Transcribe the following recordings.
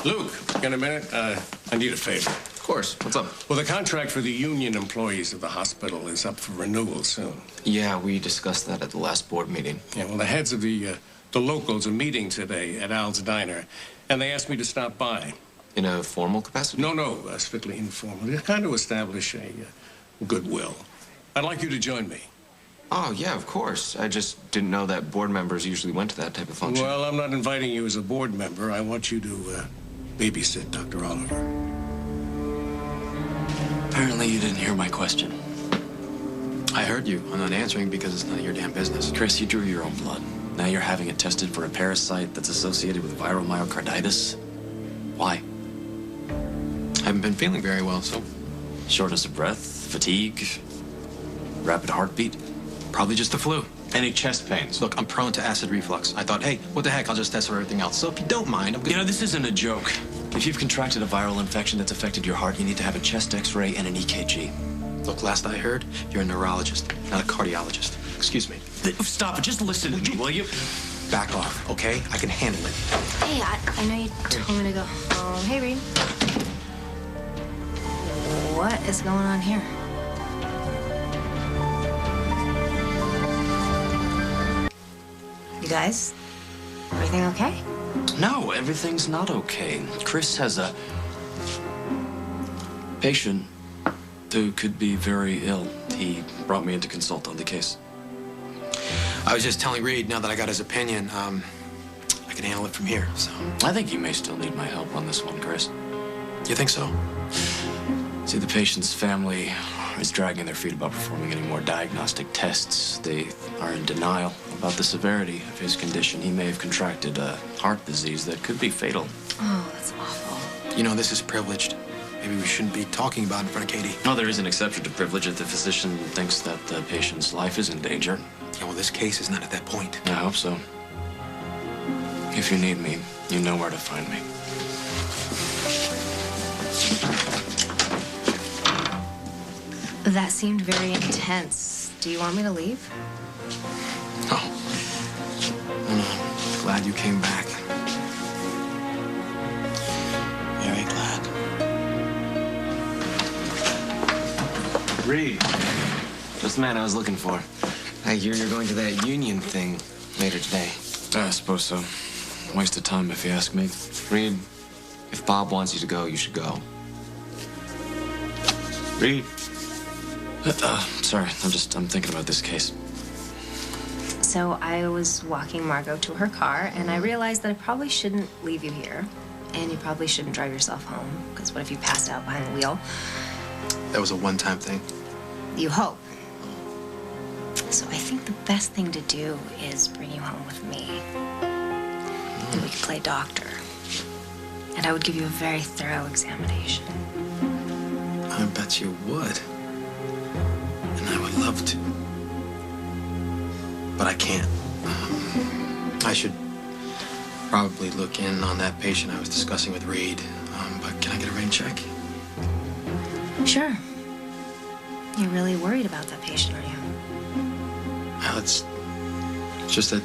Luke, in a minute, I need a favor. Of course. What's up? Well, the contract for the union employees of the hospital is up for renewal soon. Yeah, we discussed that at the last board meeting. Yeah, well, the heads of the locals are meeting today at Al's Diner, and they asked me to stop by. In a formal capacity? No, strictly informal. To kind of establish a goodwill. I'd like you to join me. Oh, yeah, of course. I just didn't know that board members usually went to that type of function. Well, I'm not inviting you as a board member. I want you to babysit Dr. Oliver. Apparently you didn't hear my question. I heard you. I'm not answering because it's none of your damn business. Chris, you drew your own blood. Now you're having it tested for a parasite that's associated with viral myocarditis. Why? I haven't been feeling very well, so Shortness of breath, fatigue, rapid heartbeat. probably just the flu. Any chest pains? Look, I'm prone to acid reflux. I thought, hey, what the heck, I'll just test for everything else. So if you don't mind, I'm gonna... You know, this isn't a joke. If you've contracted a viral infection that's affected your heart, you need to have a chest x-ray and an EKG. Look, last I heard, you're a neurologist, not a cardiologist. Excuse me. Stop it. Just listen to me, will you? Back off, okay? I can handle it. Hey, I know you told me to go home. Hey, Reid. What is going on here? You guys, everything okay? No, everything's not okay. Chris has a patient who could be very ill. He brought me in to consult on the case. I was just telling Reid, now that I got his opinion, I can handle it from here, so... I think you may still need my help on this one, Chris. You think so? See, the patient's family is dragging their feet about performing any more diagnostic tests. They are in denial about the severity of his condition. He may have contracted a heart disease that could be fatal. Oh, that's awful. You know, this is privileged. Maybe we shouldn't be talking about it in front of Katie. No, there is an exception to privilege if the physician thinks that the patient's life is in danger. Yeah, well, this case is not at that point. I hope so. If you need me, you know where to find me. That seemed very intense. Do you want me to leave? Oh. I'm glad you came back. Very glad. Reid. Just the man I was looking for. I hear you're going to that union thing later today. I suppose so. Waste of time if you ask me. Reid, if Bob wants you to go, you should go. Reid. Sorry, I'm thinking about this case. So I was walking Margot to her car, and I realized that I probably shouldn't leave you here. And you probably shouldn't drive yourself home, because what if you passed out behind the wheel? That was a one-time thing. You hope. So I think the best thing to do is bring you home with me. And we could play doctor. And I would give you a very thorough examination. I bet you would. And I would love to. But I can't. I should probably look in on that patient I was discussing with Reid. But can I get a rain check? Sure. You're really worried about that patient, are you? Well, it's just that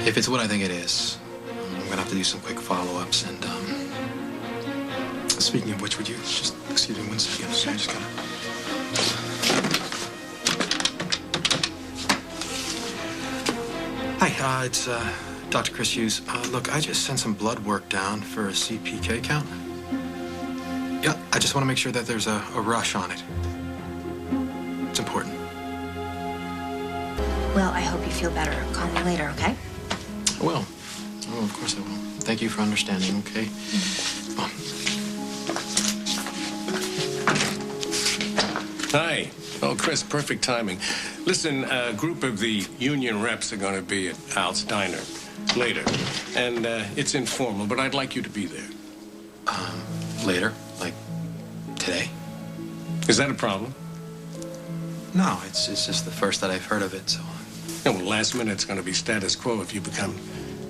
if it's what I think it is, I'm gonna have to do some quick follow-ups. And speaking of which, would you just excuse me 1 second? Sure. I just gotta... Hi, it's Dr. Chris Hughes. Look, I just sent some blood work down for a CPK count. Yeah, I just want to make sure that there's a rush on it. It's important. Well, I hope you feel better. Call me later, okay? I will. Oh, of course I will. Thank you for understanding, okay? Hi. Oh, Chris, perfect timing. Listen, a group of the union reps are going to be at Al's Diner later. And it's informal, but I'd like you to be there. Later? Like today? Is that a problem? No, it's just the first that I've heard of it, so... Yeah, well, last minute's going to be status quo if you become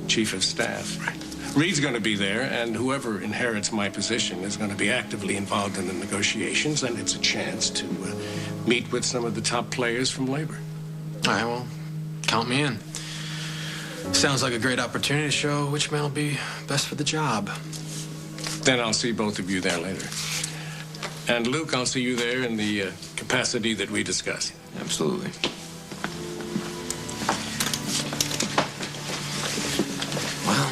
chief of staff. Right. Reid's going to be there, and whoever inherits my position is going to be actively involved in the negotiations, and it's a chance to meet with some of the top players from labor. All right, well, count me in. Sounds like a great opportunity to show which man will be best for the job. Then I'll see both of you there later. And Luke, I'll see you there in the capacity that we discussed. Absolutely. Well,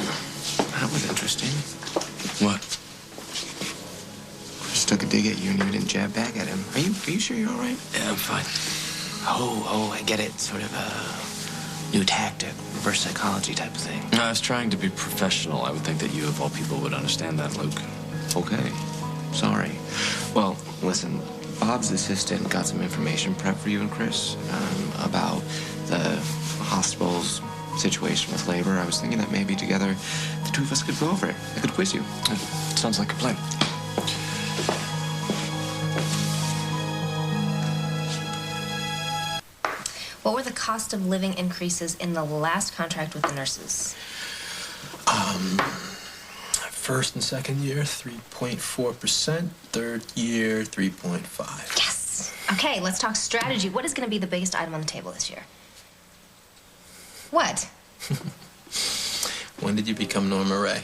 that was interesting. What? Chris took a dig at you and you didn't jab back at him. Are you sure you're all right? Yeah, I'm fine. Oh, I get it. Sort of a new tactic, reverse psychology type of thing. No, I was trying to be professional. I would think that you, of all people, would understand that, Luke. Okay. Sorry. Well, listen, Bob's assistant got some information prepped for you and Chris about the hospital's situation with labor. I was thinking that maybe together the two of us could go over it. I could quiz you. Sounds like a plan. What were the cost of living increases in the last contract with the nurses? First and second year, 3.4%. Third year, 3.5. Yes. Okay, let's talk strategy. What is going to be the biggest item on the table this year? What? When did you become Norma Ray?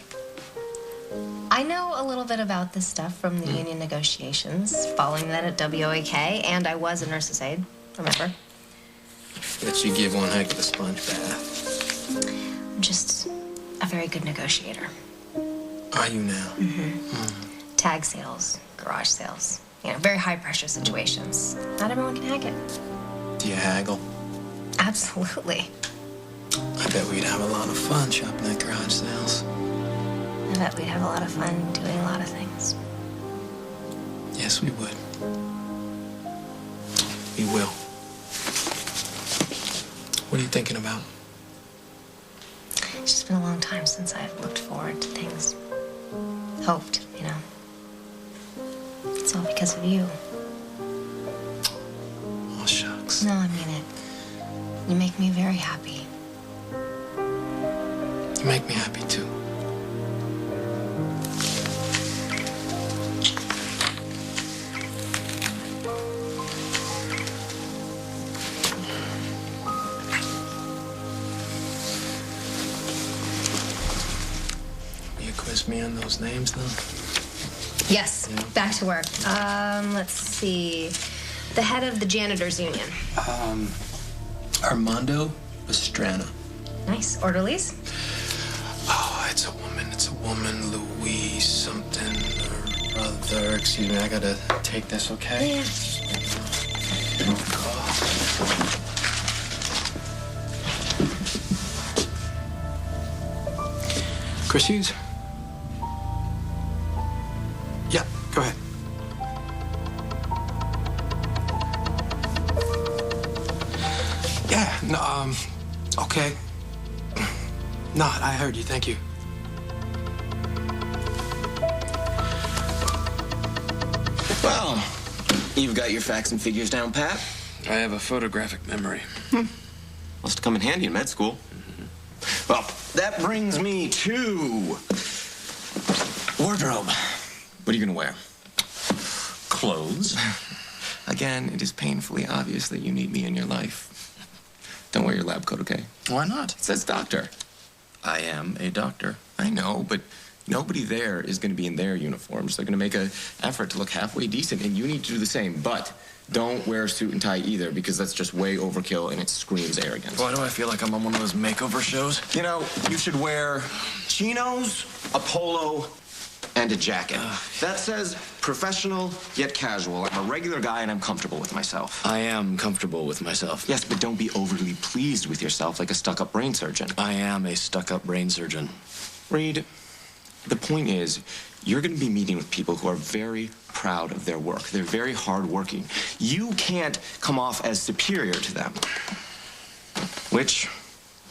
I know a little bit about this stuff from the union negotiations, following that at WOAK, and I was a nurse's aide, remember? Bet you give one heck of a sponge bath. I'm just a very good negotiator. Are you now? Tag sales, garage sales, very high pressure situations. Not everyone can hack it. Do you haggle? Absolutely. I bet we'd have a lot of fun shopping at garage sales. I bet we'd have a lot of fun doing a lot of things. Yes, we would. We will. What are you thinking about? It's just been a long time since I've looked forward to things. Hoped, It's all because of you. Oh, shucks. No, I mean it. You make me very happy. You make me happy, too. You quiz me on those names, though? Yes, back to work. Let's see. The head of the janitors union. Armando Pastrana. Nice. Orderlies? Oh, it's a woman. Louise something or other. Excuse me, I gotta take this, okay? Yeah. Chris Hughes? Yeah, go ahead. Yeah, no, okay. No, I heard you, thank you. Well, you've got your facts and figures down, Pat. I have a photographic memory. Must have come in handy in med school. Well, that brings me to wardrobe. What are you gonna wear? Clothes? Again, it is painfully obvious that you need me in your life. Don't wear your lab coat, okay? Why not? It says doctor. I am a doctor. I know, but nobody there is going to be in their uniforms. They're going to make an effort to look halfway decent, and you need to do the same. But don't wear a suit and tie either, because that's just way overkill, and it screams arrogance. Why do I feel like I'm on one of those makeover shows? You should wear chinos, a polo, and a jacket. That says professional yet casual. I'm a regular guy, and I'm comfortable with myself. I am comfortable with myself. Yes, but don't be overly pleased with yourself like a stuck-up brain surgeon. I am a stuck-up brain surgeon. Reid, the point is, you're going to be meeting with people who are very proud of their work. They're very hardworking. You can't come off as superior to them. Which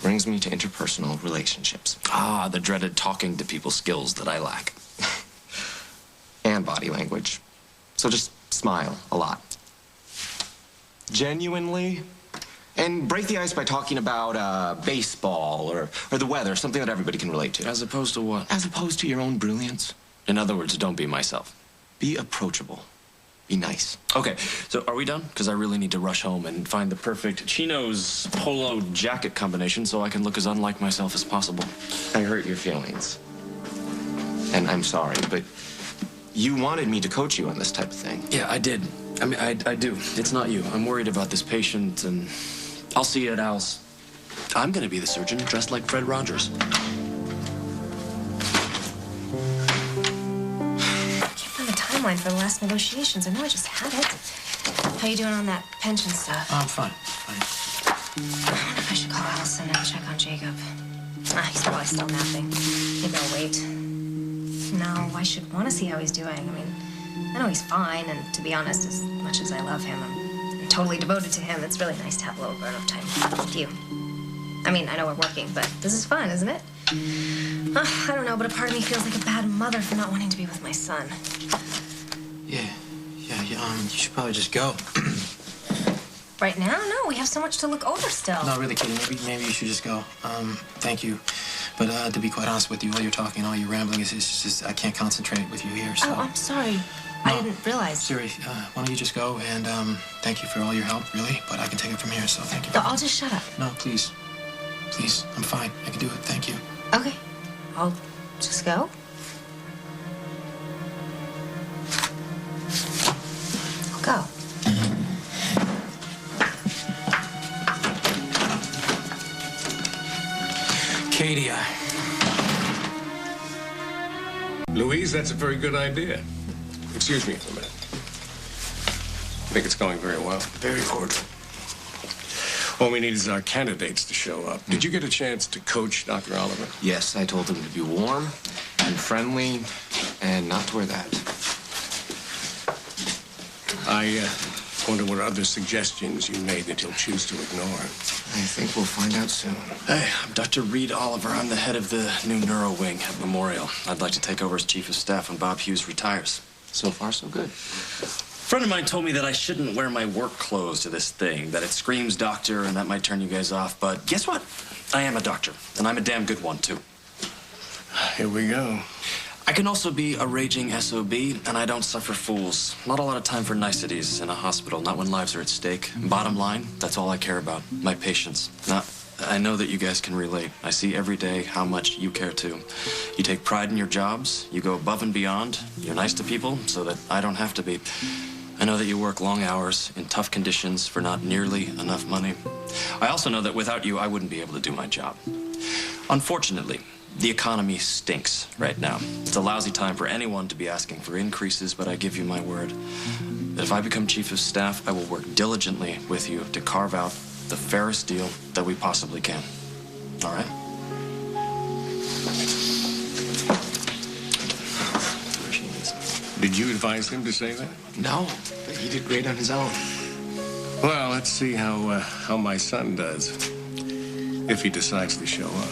brings me to interpersonal relationships. Ah, the dreaded talking to people skills that I lack. And body language. So just smile a lot. Genuinely. And break the ice by talking about baseball or the weather, something that everybody can relate to. As opposed to what? As opposed to your own brilliance. In other words, don't be myself. Be approachable. Be nice. Okay, so are we done? Because I really need to rush home and find the perfect chinos polo jacket combination so I can look as unlike myself as possible. I hurt your feelings. And I'm sorry, but you wanted me to coach you on this type of thing. Yeah, I did. I mean, I do. It's not you. I'm worried about this patient, and I'll see you at Al's. I'm going to be the surgeon dressed like Fred Rogers. I can't find the timeline for the last negotiations. I know I just had it. How you doing on that pension stuff? I'm fine. I wonder if I should call Allison and check on Jacob. He's probably still napping. Maybe I'll wait. No, I should want to see how he's doing. I mean, I know he's fine, and to be honest, as much as I love him, I'm totally devoted to him. It's really nice to have a little grown-up time with you. I mean, I know we're working, but this is fun, isn't it? I don't know, but a part of me feels like a bad mother for not wanting to be with my son. Yeah, you should probably just go. Right now? No, we have so much to look over still. No, really kidding. Maybe you should just go. Thank you. But to be quite honest with you, all your talking, all your rambling, it's just I can't concentrate with you here, so... Oh, I'm sorry. I didn't realize. Siri, why don't you just go, and thank you for all your help, really, but I can take it from here, so thank you. No, I'll just shut up. No, please. Please, I'm fine. I can do it. Thank you. Okay. I'll just go. I'll go. Katie, Louise, that's a very good idea. Excuse me for a minute. I think it's going very well. very cordial. All we need is our candidates to show up. Did you get a chance to coach Dr. Oliver? Yes, I told him to be warm and friendly and not to wear that. I wonder what other suggestions you made that he'll choose to ignore. I think we'll find out soon. Hey, I'm Dr. Reid Oliver. I'm the head of the new neuro wing at Memorial. I'd like to take over as chief of staff when Bob Hughes retires. So far, so good. A friend of mine told me that I shouldn't wear my work clothes to this thing, that it screams doctor, and that might turn you guys off. But guess what? I am a doctor, and I'm a damn good one, too. Here we go. I can also be a raging SOB, and I don't suffer fools. Not a lot of time for niceties in a hospital, not when lives are at stake. Bottom line, that's all I care about, my patients. Now, I know that you guys can relate. I see every day how much you care, too. You take pride in your jobs, you go above and beyond, you're nice to people so that I don't have to be. I know that you work long hours in tough conditions for not nearly enough money. I also know that without you, I wouldn't be able to do my job. Unfortunately, the economy stinks right now. It's a lousy time for anyone to be asking for increases, but I give you my word that if I become chief of staff, I will work diligently with you to carve out the fairest deal that we possibly can. All right? Did you advise him to say that? No, but he did great on his own. Well, let's see how my son does, if he decides to show up.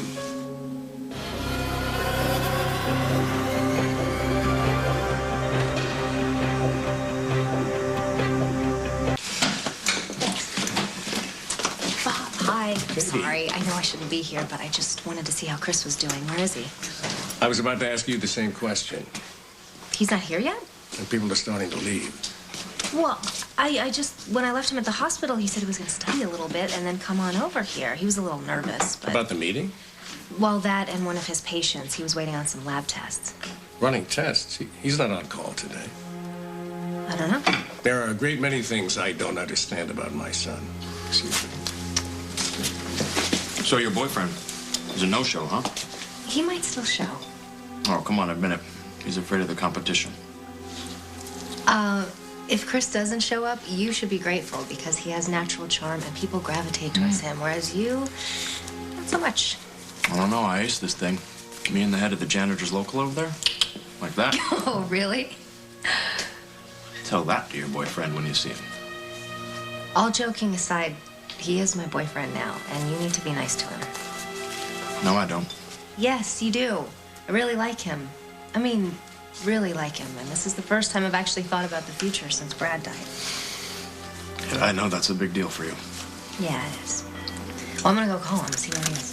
Hi. I'm sorry. I know I shouldn't be here, but I just wanted to see how Chris was doing. Where is he? I was about to ask you the same question. He's not here yet? And people are starting to leave. Well, I just, when I left him at the hospital, he said he was going to study a little bit and then come on over here. He was a little nervous, but... About the meeting? Well, that and one of his patients. He was waiting on some lab tests. Running tests? He's not on call today. I don't know. There are a great many things I don't understand about my son. Excuse me. So your boyfriend is a no-show, huh? He might still show. Oh, come on, admit it. He's afraid of the competition. If Chris doesn't show up, you should be grateful because he has natural charm and people gravitate towards him, whereas you, not so much. I don't know. I ace this thing. Me and the head of the janitor's local over there. Like that. Oh, really? Tell that to your boyfriend when you see him. All joking aside, he is my boyfriend now, and you need to be nice to him. No, I don't. Yes, you do. I really like him. I mean, really like him, and this is the first time I've actually thought about the future since Brad died. Yeah, I know that's a big deal for you. Yeah, it is. Well, I'm gonna go call him, see where he is.